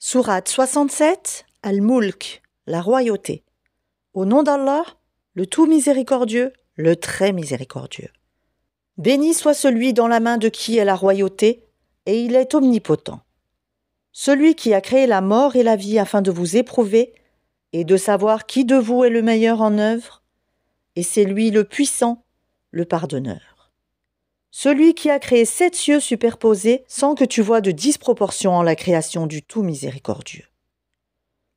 Sourate 67, Al-Mulk, la royauté. Au nom d'Allah, le tout miséricordieux, le très miséricordieux. Béni soit celui dans la main de qui est la royauté, et il est omnipotent. Celui qui a créé la mort et la vie afin de vous éprouver, et de savoir qui de vous est le meilleur en œuvre, et c'est lui le puissant, le pardonneur. Celui qui a créé 7 cieux superposés sans que tu vois de disproportion en la création du tout miséricordieux.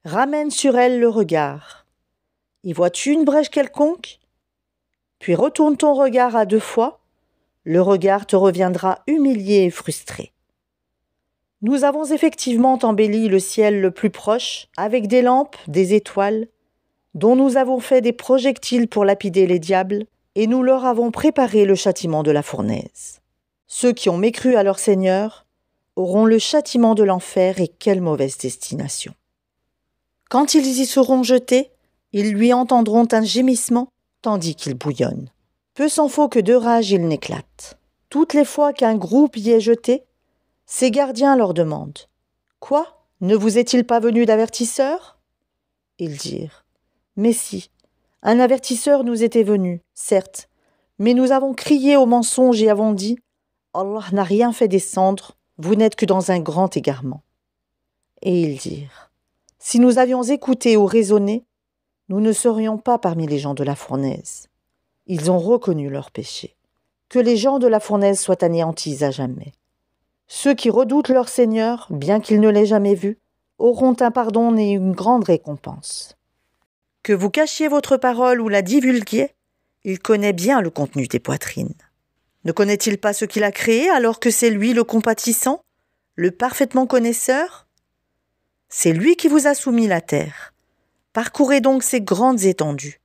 Ramène sur elle le regard. Y vois-tu une brèche quelconque? Puis retourne ton regard à 2 fois, le regard te reviendra humilié et frustré. Nous avons effectivement embelli le ciel le plus proche avec des lampes, des étoiles, dont nous avons fait des projectiles pour lapider les diables, et nous leur avons préparé le châtiment de la fournaise. Ceux qui ont mécru à leur Seigneur auront le châtiment de l'enfer, et quelle mauvaise destination. Quand ils y seront jetés, ils lui entendront un gémissement, tandis qu'il bouillonne. Peu s'en faut que de rage il n'éclate. Toutes les fois qu'un groupe y est jeté, ses gardiens leur demandent « Quoi? Ne vous est-il pas venu d'avertisseur ?» Ils dirent « Mais si, un avertisseur nous était venu, certes, mais nous avons crié au mensonge et avons dit « Allah n'a rien fait descendre, vous n'êtes que dans un grand égarement. » Et ils dirent « Si nous avions écouté ou raisonné, nous ne serions pas parmi les gens de la fournaise. » Ils ont reconnu leur péché. Que les gens de la fournaise soient anéantis à jamais. Ceux qui redoutent leur Seigneur, bien qu'ils ne l'aient jamais vu, auront un pardon et une grande récompense. Que vous cachiez votre parole ou la divulguiez, il connaît bien le contenu des poitrines. Ne connaît-il pas ce qu'il a créé alors que c'est lui le compatissant, le parfaitement connaisseur? C'est lui qui vous a soumis la terre. Parcourez donc ces grandes étendues.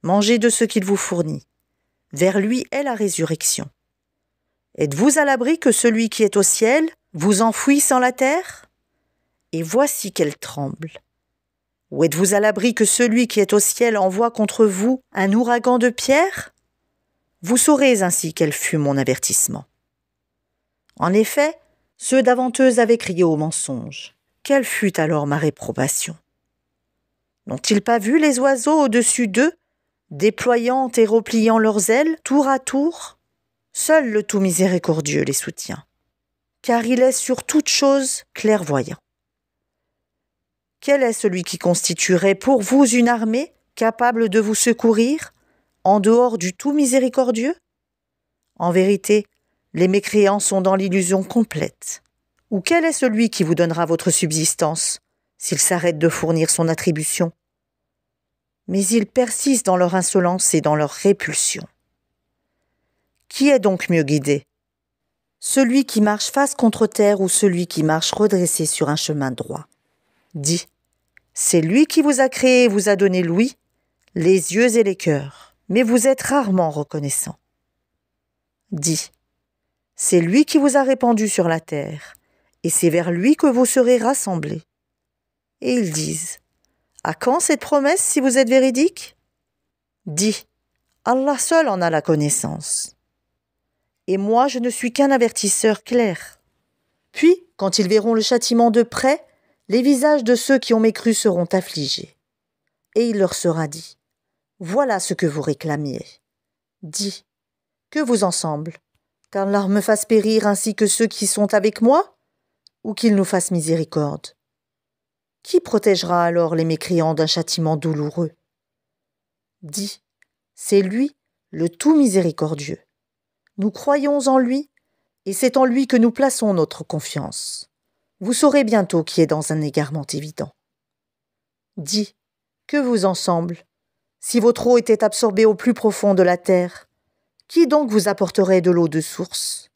Mangez de ce qu'il vous fournit. Vers lui est la résurrection. Êtes-vous à l'abri que celui qui est au ciel vous enfouisse en la terre? Et voici qu'elle tremble. Ou êtes-vous à l'abri que celui qui est au ciel envoie contre vous un ouragan de pierres? Vous saurez ainsi quel fut mon avertissement. En effet, ceux d'avant eux avaient crié au mensonge. Quelle fut alors ma réprobation? N'ont-ils pas vu les oiseaux au-dessus d'eux, déployant et repliant leurs ailes, tour à tour? Seul le tout miséricordieux les soutient, car il est sur toute chose clairvoyant. Quel est celui qui constituerait pour vous une armée capable de vous secourir, en dehors du tout miséricordieux? En vérité, les mécréants sont dans l'illusion complète. Ou quel est celui qui vous donnera votre subsistance, s'il s'arrête de fournir son attribution? Mais ils persistent dans leur insolence et dans leur répulsion. Qui est donc mieux guidé? Celui qui marche face contre terre ou celui qui marche redressé sur un chemin droit? Dis, c'est lui qui vous a créé et vous a donné l'ouïe, les yeux et les cœurs, mais vous êtes rarement reconnaissant. Dis, c'est lui qui vous a répandu sur la terre, et c'est vers lui que vous serez rassemblés. Et ils disent, à quand cette promesse si vous êtes véridique? Dis, Allah seul en a la connaissance. Et moi je ne suis qu'un avertisseur clair. Puis, quand ils verront le châtiment de près, les visages de ceux qui ont mécru seront affligés. Et il leur sera dit, voilà ce que vous réclamiez. Dis, que vous en semble, qu'Allah me fasse périr ainsi que ceux qui sont avec moi, ou qu'il nous fasse miséricorde? Qui protégera alors les mécréants d'un châtiment douloureux? Dis, c'est lui, le tout miséricordieux. Nous croyons en lui, et c'est en lui que nous plaçons notre confiance. Vous saurez bientôt qui est dans un égarement évident. Dis, que vous en semble, si votre eau était absorbée au plus profond de la terre, qui donc vous apporterait de l'eau de source?